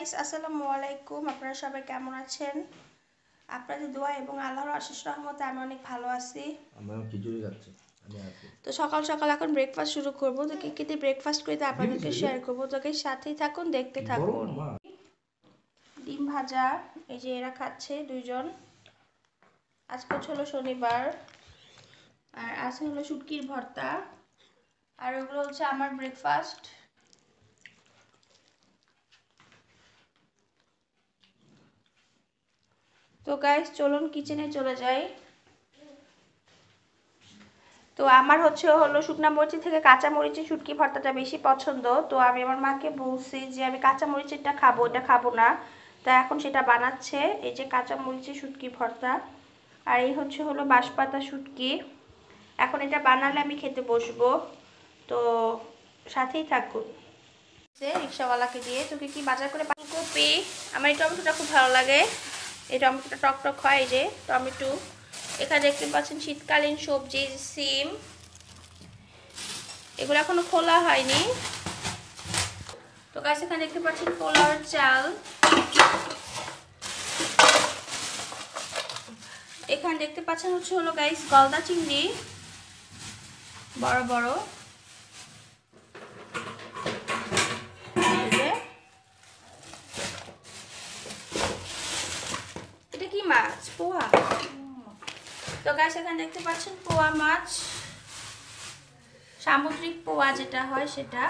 Guys, আসসালামু আলাইকুম। আপনারা সবাই কেমন আছেন? আপনাদের দোয়া এবং আল্লাহর অশেষ রহমতে আমি অনেক ভালো আছি। তো সকাল সকাল এখন ব্রেকফাস্ট শুরু করব। তো কি কি দিয়ে ব্রেকফাস্ট করি তা আপনাদেরকে শেয়ার করব। তো গাইস সাথেই থাকুন, দেখতে থাকুন। ডিম ভাজা, এই যে এরা খাচ্ছে দুইজন। আজকে হলো শনিবার। আর আছে হলো শুটকির ভর্তা। আর ওগুলো হচ্ছে আমার ব্রেকফাস্ট। তো গাইস চলুন কিচেনে চলে যাই। তো আমার হলো শুকনা মরিচের থেকে কাঁচা মরিচের শুটকি ভর্তাটা বেশি পছন্দ। তো আমি আমার মাকে বলছি যে আমি কাঁচা মরিচেরটা খাবো, এটা খাবো না। তা এখন সেটা বানাচ্ছে। এই যে কাঁচা মরিচের শুটকি ভর্তা। আর এই হলো বাঁশপাতা শুটকি। এখন এটা বানালে আমি খেতে বসবো। তো সাথেই থাকুন। রিক্সাওয়ালাকে দিয়ে তোকে কি বাজার করে ফুলকপি। আমার এই টমেটোটা খুব ভালো লাগে। এই টমেটোটা টক টক হয়। এই যে টমেটো। এখানে দেখতে পাচ্ছেন শীতকালীন সবজি সিম। এগুলো এখনো খোলা হয়নি। তো গাছ এখানে দেখতে পাচ্ছেন পোলাওর চাল। এখানে দেখতে পাচ্ছেন হলো গাইস গলদা চিংড়ি, বড় বড়। এটা কি মাছ? পোয়া। তো গাছ এখানে দেখতে পাচ্ছেন পোয়া মাছ, সামুদ্রিক পোয়া যেটা হয় সেটা।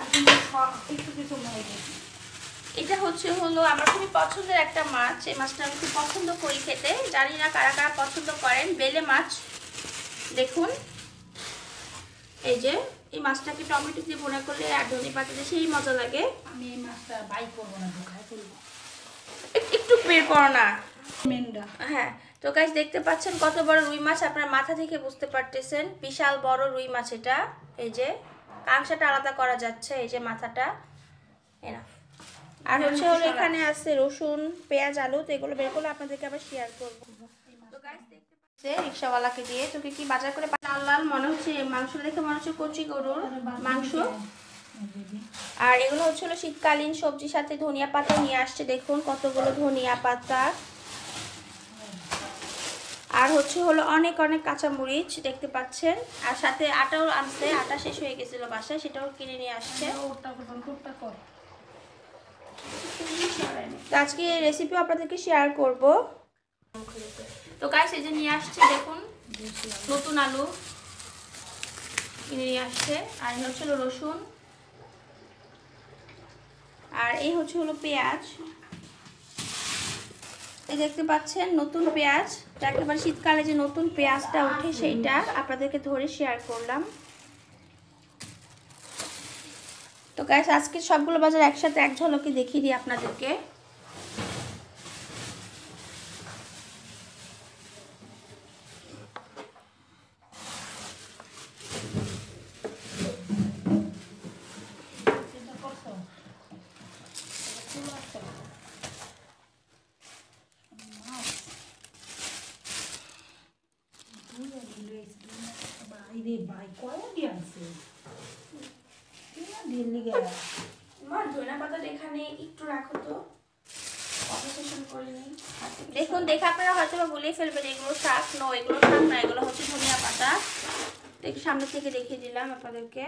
এটা হলো আমার খুবই পছন্দের একটা মাছ। এই মাছটা আমি খুব পছন্দ করি খেতে। জানি না কারা কারা পছন্দ করেন। বেলে মাছ দেখুন। এই যে এই মাছটাকে টমেটো দিয়ে ভুনা করলে আর ধনে পাতা দিয়ে সেই মজা লাগে। আমি এই মাছটা বাই করবো না, ঢোকায় করবো। একটু বের করো না। হ্যাঁ, তো গাইস দেখতে পাচ্ছেন কত বড় রুই মাছ। আপনারা মাথা থেকে বুঝতে পারতেছেন বিশাল বড় রুই মাছ এটা। এই যে কাঁকড়াটা আলাদা করা যাচ্ছে। এই যে মাথাটা। আর হলো এখানে আছে রসুন, পেঁয়াজ, আলু। তো এগুলো বের করলে আপনাদেরকে আবার শেয়ার করবো। তো গাইস দেখতে পাচ্ছেন রিক্সাওয়ালাকে দিয়ে তোকে কি বাজার করে লাল লাল মনে হচ্ছে। মাংসটা দেখে মনে হচ্ছে কচি গরুর মাংস। আর এগুলো হলো শীতকালীন সবজির সাথে ধনিয়া পাতা নিয়ে আসছে। দেখুন কতগুলো ধনিয়া পাতা। আর হলো অনেক অনেক কাঁচামরিচ দেখতে পাচ্ছেন। আর সাথে আটাও আনছে। আটা শেষ হয়ে গেছিল বাসায়, সেটাও কিনে নিয়ে আসছে। তো আজকে রেসিপিও আপনাদেরকে শেয়ার করব। তো গাইস এই যে নিয়ে আসছে দেখুন নতুন আলু কিনে নিয়ে আসছে। আর হলো রসুন। আর এই হলো পেঁয়াজ। এই দেখতে পাচ্ছেন নতুন পেঁয়াজ। একেবারে শীতকালে যে নতুন পেঁয়াজটা উঠে সেইটা আপনাদেরকে ধরে শেয়ার করলাম। তো গাইস আজকে সবগুলো বাজার একসাথে এক ঝলকে দেখিয়ে দিই আপনাদেরকে। দেখুন দেখে আপনারা হয়তো বলেই ফেলবেন এগুলো শাক নয়, এগুলো শাক না, এগুলো হচ্ছে ধনিয়া পাতা। একটু সামনে থেকে দেখিয়ে দিলাম আপনাদেরকে।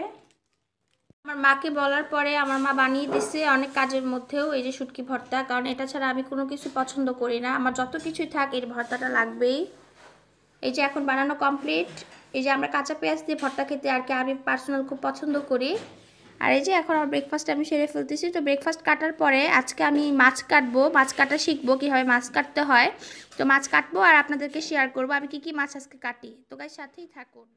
আমার মাকে বলার পরে আমার মা বানিয়ে দিচ্ছে অনেক কাজের মধ্যেও এই যে শুটকি ভর্তা। কারণ এটা ছাড়া আমি কোনো কিছু পছন্দ করি না। আমার যত কিছুই থাক এর ভর্তাটা লাগবেই। এই যে এখন বানানো কমপ্লিট। এই যে আমরা কাঁচা পেঁয়াজ দিয়ে ভর্তা খেতে আর কি আমি পার্সোনাল খুব পছন্দ করি। আর এই যে এখন আমার ব্রেকফাস্ট আমি সেরে ফেলতেছি। তো ব্রেকফাস্ট কাটার পরে আজকে আমি মাছ কাটবো, মাছ কাটা শিখবো কীভাবে মাছ কাটতে হয়। তো মাছ কাটবো আর আপনাদেরকে শেয়ার করবো আমি কি কি মাছ আজকে কাটি। তো গাইস সাথেই থাকুন।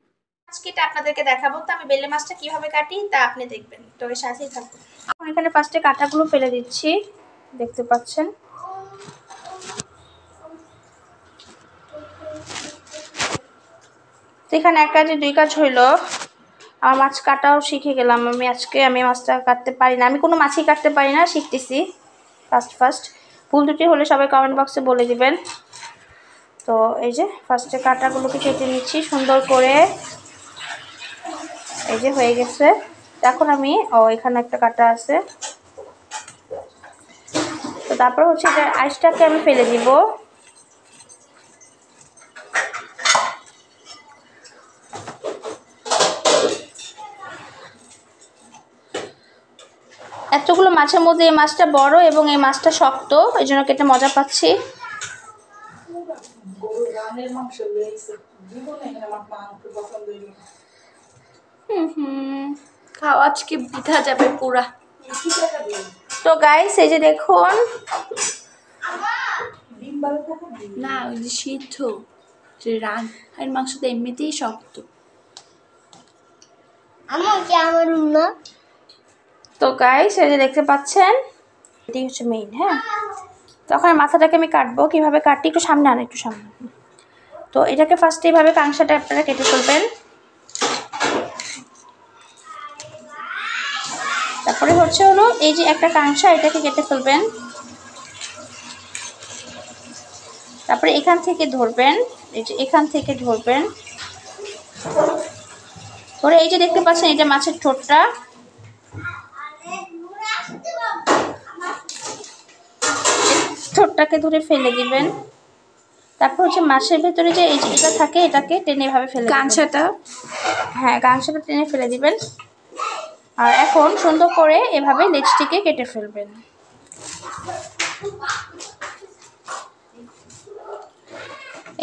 মাছ কেটে আপনাদেরকে দেখাবো। তো আমি বেলে মাছটা কিভাবে কাটি তা আপনি দেখবেন। তো এর সাথেই থাকুন। এখন এখানে ফার্স্টে কাঁটাগুলো ফেলে দিচ্ছি, দেখতে পাচ্ছেন। এখানে এক কাজে দুই কাজ হইলো। আমার মাছ কাটাও শিখে গেলাম আমি আজকে। আমি মাছটা কাটতে পারি না, আমি কোনো মাছই কাটতে পারি না, শিখতেছি ফার্স্ট। ভুল ত্রুটি হলে সবাই কমেন্ট বক্সে বলে দিবেন। তো এই যে ফার্স্টে কাঁটাগুলোকে কেটে নিচ্ছি সুন্দর করে। এই যে হয়ে গেছে। এখন আমি এখানে একটা কাঁটা আছে। তো তারপর হচ্ছে এটা আইসটাকে আমি ফেলে দিব। এতগুলো মাছের মধ্যে এই মাছটা বড় এবং এই মাছটা শক্ত, এই জন্য কেটে মজা পাচ্ছি। খাওয়া আজকে বৃথা যাবে পুরা। তো গাইস এই যে দেখুন, না ওই যে সিদ্ধ যে রান মাংসটা এমনিতেই শক্ত। তো গাইস এই যে দেখতে পাচ্ছেন, এটাই হচ্ছে মেইন। হ্যাঁ, তখন মাথাটাকে আমি কাটবো, কিভাবে কাটি একটু সামনে আন, একটু সামনে। তো এটাকে ফার্স্টে এইভাবে কাংসাটা আপনারা কেটে ফেলবেন। তারপরে হচ্ছে হলো এই যে একটা কাংসা, এটাকে কেটে ফেলবেন। তারপরে এখান থেকে ধরবেন, এই যে এখান থেকে ধরবেন ধরে এই যে দেখতে পাচ্ছেন এটা মাছের ঠোঁটটা, ঠোঁটটাকে ধরে ফেলে দিবেন। তারপর হচ্ছে মাছের ভেতরে যে এই যে এটা থাকে, এটাকে টেনে এভাবে ফেলে কাংসাটা, হ্যাঁ কাংসাটা টেনে ফেলে দিবেন। আর এখন সুন্দর করে এভাবে লেজটিকে কেটে ফেলবেন।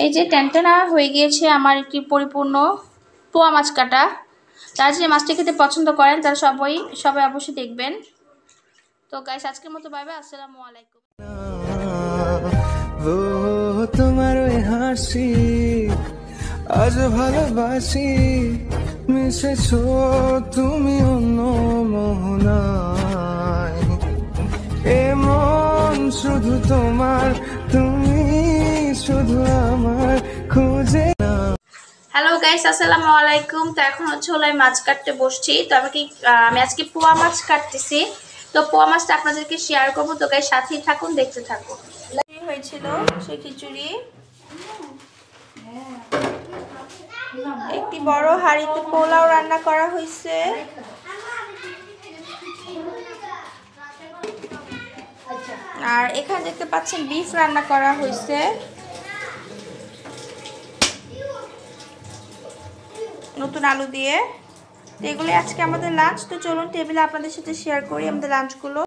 এই যে টেনটেনা হয়ে গিয়েছে আমার একটি পরিপূর্ণ পোয়া মাছ কাটা। যারা যে মাছটি খেতে পছন্দ করেন তারা সবাই অবশ্যই দেখবেন। তো গাইস আজকের মতো বাই বাই, আসসালামু আলাইকুম। তোমার ওই হাসি আজ ভালোবাসি, মিশেছো তুমি অন্য মোহনায়, এমন শুধু তোমার, তুমি শুধু আমার খুঁজে। হ্যালো গাইস, আসসালামু আলাইকুম। তো এখন হচ্ছে হলো আমি মাছ কাটতে বসছি। তো আমি আজকে পোয়া মাছ কাটতেছি। তো পোয়া মাছটা আপনাদেরকে শেয়ার করবো। তো গাইস সাথেই থাকুন, দেখতে থাকুন। হয়েছিল সে খিচুড়ি, একটি বড় হাঁড়িতে পোলাও রান্না করা হয়েছে, আর এখানে দেখতে পাচ্ছেন বিফ রান্না করা হয়েছে, নতুন আলু দিয়ে। তো এগুলি আজকে আমাদের লাঞ্চ। তো চলুন টেবিলে আপনাদের সাথে শেয়ার করি আমাদের লাঞ্চগুলো।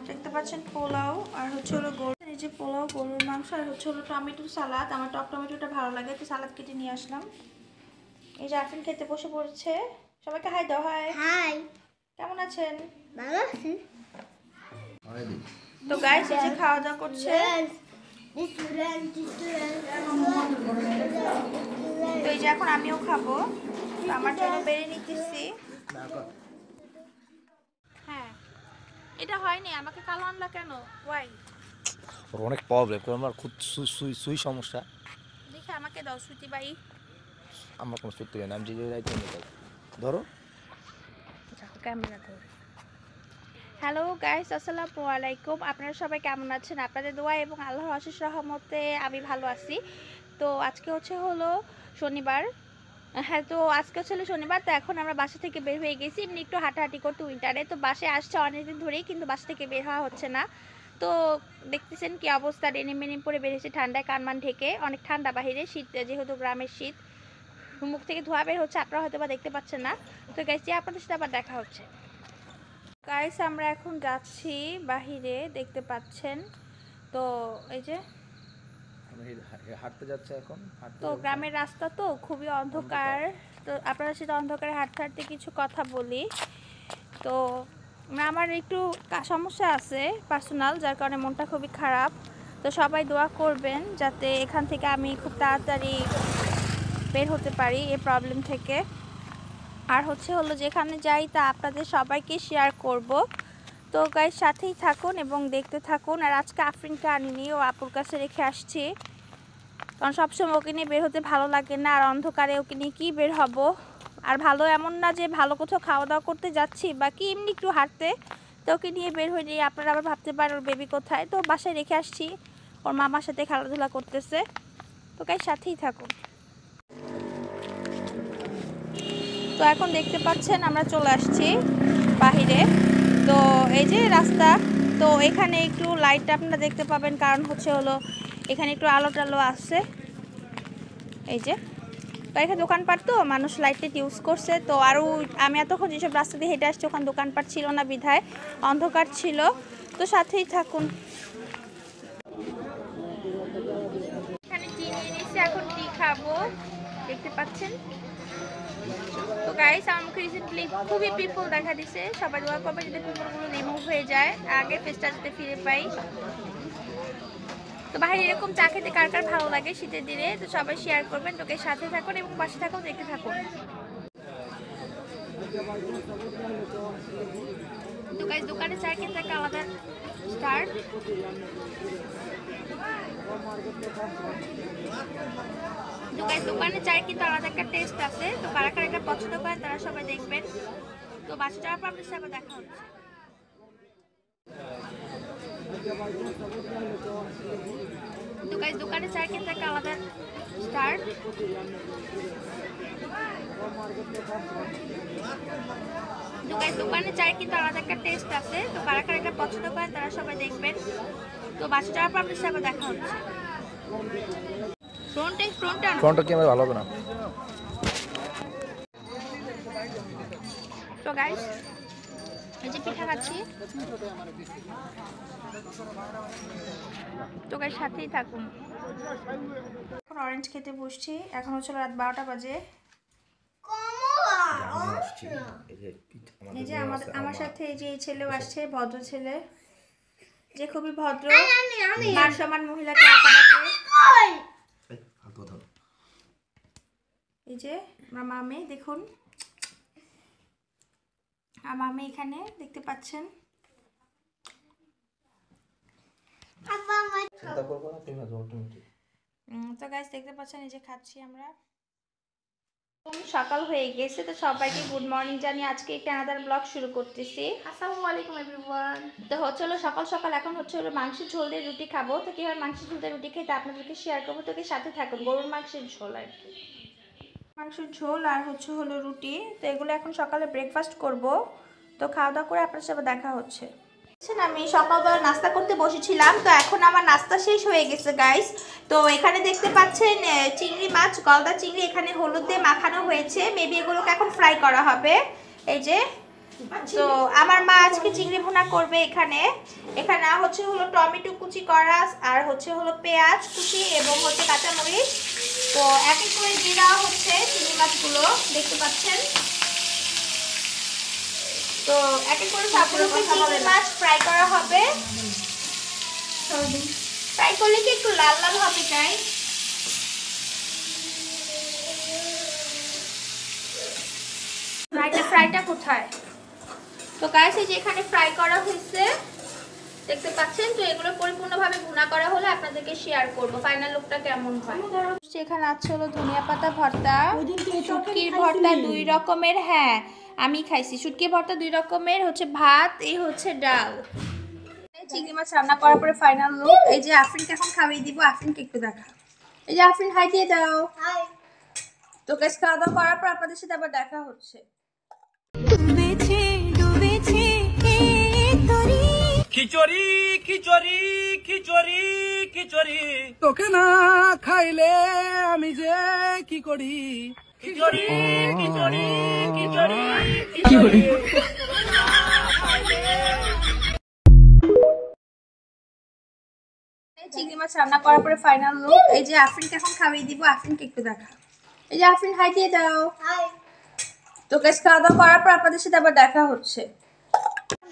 দেখতে পাচ্ছেন পোলাও, আর হচ্ছে হলো এই যে পোলাও, গরুর মাংস, আর হচ্ছে হলো টমেটো সালাদ। আমার টক টমেটোটা ভালো লাগে, তো সালাদ কেটে নিয়ে আসলাম। এই যে আফরিন খেতে বসে পড়েছে। সবাইকে হাই দাও। হাই, কেমন আছেন? ভালো আছি। তো গাইস এই যে খাওয়া দাওয়া করছে। তো এই যে এখন আমিও খাবো, আমার জন্য বেড়ে নিতেছি। হ্যাঁ, এটা হয়নি, আমাকে কালো আনলা কেন? ওয়াই? ওর অনেক প্রবলেম, আমার খুব সুই সমস্যা। দেখে আমাকে দাও সুতি বাই। আমার কোনো সত্যি নেই, আমি যে রাইতে নিয়ে যাই। ধরো ক্যামেরা ধরো। হ্যালো গাইস, আসসালামু আলাইকুম। আপনারা সবাই কেমন আছেন? আপনাদের দোয়া এবং আল্লাহর অশেষ রহমতে আমি ভালো আছি। তো আজকে হচ্ছে হলো শনিবার। হ্যাঁ, তো আজকে হচ্ছে শনিবার। তো এখন আমরা বাসা থেকে বের হয়ে গেছি এমনি একটু হাঁটাহাঁটি করতে উইন্টারে। তো বাসায় আসছে অনেকদিন ধরেই, কিন্তু বাসা থেকে বের হওয়া হচ্ছে না। তো দেখতেছেন কি অবস্থা, ডেনিম মেনিম পরে বের হয়েছে, ঠান্ডায় কানমান ঢেকে। অনেক ঠান্ডা বাহিরে, শীত যেহেতু গ্রামের শীত, মুখ থেকে ধোয়া বের হচ্ছে, আপনারা হয়তো বা দেখতে পাচ্ছেন না। তো গাইস আপনাদের সাথে আবার দেখা হচ্ছে। গাইস আমরা এখন যাচ্ছি বাহিরে, দেখতে পাচ্ছেন। তো এই যে হাঁটতে যাচ্ছে এখন। তো গ্রামের রাস্তা তো খুবই অন্ধকার। তো আপনারা সাথে অন্ধকারে হাঁটতে হাঁটতে কিছু কথা বলি। তো আমার একটু সমস্যা আছে পার্সোনাল, যার কারণে মনটা খুবই খারাপ। তো সবাই দোয়া করবেন যাতে এখান থেকে আমি খুব তাড়াতাড়ি বের হতে পারি এই প্রবলেম থেকে। আর হচ্ছে হলো যেখানে যাই তা আপনাদের সবাইকে শেয়ার করব। তো গাইস সাথেই থাকুন এবং দেখতে থাকুন। আর আজকে আফরিনকে আনিনি, ও আপুর কাছে রেখে আসছি, কারণ সবসময় ওকে নিয়ে বের হতে ভালো লাগে না, আর অন্ধকারে ওকে নিয়ে কী বের হব। আর ভালো এমন না যে ভালো কোথাও খাওয়া দাওয়া করতে যাচ্ছি বা কি, এমনি একটু হাঁটতে। তো ওকে নিয়ে বের হয়ে নিয়ে আপনারা আবার ভাবতে পারেন ওর বেবি কোথায়। তো বাসায় রেখে আসছি, ওর মামার সাথে খেলাধুলা করতেছে। তো গাইস সাথেই থাকুন। তো এখন দেখতে পাচ্ছেন আমরা চলে আসছি বাহিরে। তো এই যে রাস্তা, তো এখানে একটু লাইট আপনারা দেখতে পাবেন, কারণ হলো এখানে একটু আলো টালো আছে। এই যে তো এখানে দোকানপাট, তো মানুষ লাইট ইউজ করছে। তো আরও আমি এতক্ষণ যেসব রাস্তা দিয়ে হেঁটে আসছি ওখানে দোকানপাট ছিল না বিধায় অন্ধকার ছিল। তো সাথেই থাকুন। এখানে টি নিয়ে নিচ্ছি, এখন টি খাবো, দেখতে পাচ্ছেন। তো গাইস, আমার মুখে রিসেন্টলি খুবই পিম্পল দেখা দিছে। সবাই দোয়া করবে যাতে পিম্পলগুলো রিমুভ হয়ে যায়, আগে ফেসটা যাতে ফিরে পাই। তো বাইরে এরকম চা খেতে কার কার ভালো লাগে শীতের দিনে, তো সবাই শেয়ার করবেন। তোকে সাথে থাকুন এবং পাশে থাকুন, দেখতে থাকুন। তো গাইস, দোকানে চা খেতে একটা আলাদা স্টার্ট। তো গাইস, দোকানে চায়ের কিন্তু আলাদা একটা টেস্ট আছে। তো কারা কারা এটা পছন্দ করেন তারা সবাই দেখবেন। তো বাসা যাওয়ার পর আপনাদের সাথে দেখা হচ্ছে। তো গাইস, দোকানে চায়ের কিন্তু একটা আলাদা স্টার্ট। তো গাইস, দোকানে চায়ের কিন্তু আলাদা একটা টেস্ট আছে। তো কারা কারা এটা পছন্দ করেন তারা সবাই দেখবেন। তো বাসা যাওয়ার পর আপনাদের সাথে দেখা হচ্ছে। ফ্রন্টটা কি আমার ভালো হবে না? তো গাইস, এই যে পিঠা খাচ্ছি। তো গাইস, সাথেই থাকুন। এখন অরেঞ্জ খেতে বসছি। এখন হচ্ছে রাত 12টা বাজে। এই যে আমার সাথে এই যে এই ছেলেও আসছে, ভদ্র ছেলে, যে খুবই ভদ্র, মান সম্মান মহিলাকে আপা ডাকে। এই যে আমার মামে, দেখুন আমার মামে এখানে দেখতে পাচ্ছেন। তো গাইস, দেখতে পাচ্ছেন এই যে খাচ্ছি আমরা। সকাল হয়ে গেছে, তো সবাইকে গুড মর্নিং জানিয়ে আজকে একটা আনাদার ব্লগ শুরু করতেছি। আসসালামু আলাইকুম এভরিওয়ান। তো হলো সকাল সকাল এখন হলো মাংসের ঝোল দিয়ে রুটি খাবো। তো কিভাবে মাংসের ঝোল দিয়ে রুটি খেতে আপনাদেরকে শেয়ার করবো। তোকে সাথে থাকুন। গরুর মাংসের ঝোল আর কি, মাংসের ঝোল আর হলো রুটি। তো এগুলো এখন সকালে ব্রেকফাস্ট করব। তো খাওয়া দাওয়া করে আপনার সাথে দেখা হচ্ছে। আমি সকালবেলা নাস্তা করতে বসেছিলাম, তো এখন আমার নাস্তা শেষ হয়ে গেছে গাইস। তো এখানে দেখতে পাচ্ছেন চিংড়ি মাছ, গলদা চিংড়ি এখানে হলুদ দিয়ে মাখানো হয়েছে। মেবি এগুলোকে এখন ফ্রাই করা হবে। এই যে, তো আমার মা আজকে চিংড়ি ভুনা করবে। এখানে হলো টমেটো কুচি করা, আর হলো পেঁয়াজ কুচি এবং কাঁচামরিচ। তো এক এক করে দিয়ে দেওয়া হচ্ছে চিংড়ি মাছগুলো, দেখতে পাচ্ছেন। তো এক এক করে সবগুলোকে চিংড়ি মাছ ফ্রাই করা হবে। ফ্রাই করলে কি একটু লাল লাল হবে তাই। ফ্রাইটা কোথায়? তো গাইস, এই যে এখানে ফ্রাই করা হয়েছে, দেখতে পাচ্ছেন। তো এগুলো পরিপূর্ণভাবে ভুনা করা হলে আপনাদেরকে শেয়ার করব ফাইনাল লুকটা কেমন হয়। এখানে আছে হলো ধনিয়া পাতা ভর্তা, শুটকির ভর্তা 2 রকমের। হ্যাঁ, আমি খাইছি শুটকি ভর্তা 2 রকমের, ভাত, এই ডাল। চিংড়ি মাছ রান্না করার পরে ফাইনাল লুক। এই যে আফরিনকে এখন খাইয়ে দিব। আফরিনকে একটু দেখা। এই যে আফরিন, হাই দিয়ে দাও। হাই। তো গাইস, খাওয়া দাওয়া করার পর আপনাদের সাথে আবার দেখা হচ্ছে। খিচুড়ি খিচুড়ি খিচুড়ি খিচুড়ি, তোকে না খাইলে আমি যে কি করি। খিচুড়ি খিচুড়ি খিচুড়ি খিচুড়ি। চিংড়ি মাছ রান্না করার পরে ফাইনাল লুক। এই যে আফরিনকে এখন খাইয়ে দিব। আফরিনকে একটু দেখা। এই যে আফরিন, হাই দিয়ে দাও। হাই। তো গাইস, খাওয়া দাওয়া করার পর আপনাদের সাথে আবার দেখা হচ্ছে।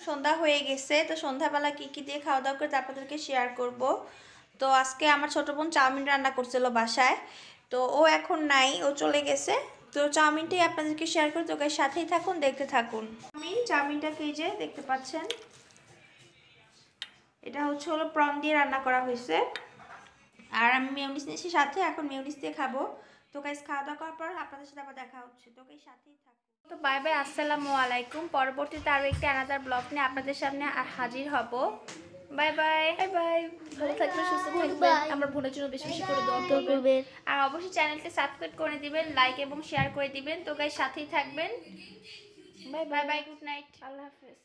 সন্ধ্যা হয়ে গেছে, তো সন্ধ্যাবেলা কি কি দিয়ে খাওয়া দাওয়া করে আপনাদেরকে শেয়ার করব। তো আজকে আমার ছোট বোন চাউমিন রান্না করছিল বাসায়। তো ও এখন নাই, ও চলে গেছে। তো চাউমিনটাই আপনাদেরকে শেয়ার করে। তো গাইস, সাথেই থাকুন, দেখতে থাকুন। চাউমিনটাকে এই যে দেখতে পাচ্ছেন, এটা হলো প্রন দিয়ে রান্না করা হয়েছে। আর আমি মেয়োনিজ নিয়েছি সাথে, এখন মেয়োনিজ দিয়ে খাবো। তো গাইস, খাওয়া দাওয়া করার পর আপনাদের সাথে আবার দেখা হচ্ছে। তো গাইস, সাথেই থাকুন। তো বাই বাই, আসসালামু আলাইকুম। পরবর্তীতে আরও একটি আনাদার ব্লগ নিয়ে আপনাদের সামনে হাজির হব। Bye bye. বাই বাই, ভালো থাকবেন, সুস্থ থাকবেন, আমার বোনের জন্য বেশি বেশি করে দোয়া করবেন। আর অবশ্যই চ্যানেলটি সাবস্ক্রাইব করে দিবেন, লাইক এবং শেয়ার করে দিবেন। তো গাইস সাথেই থাকবেন। বাই বাই, গুড নাইট, আল্লাহ হাফেজ।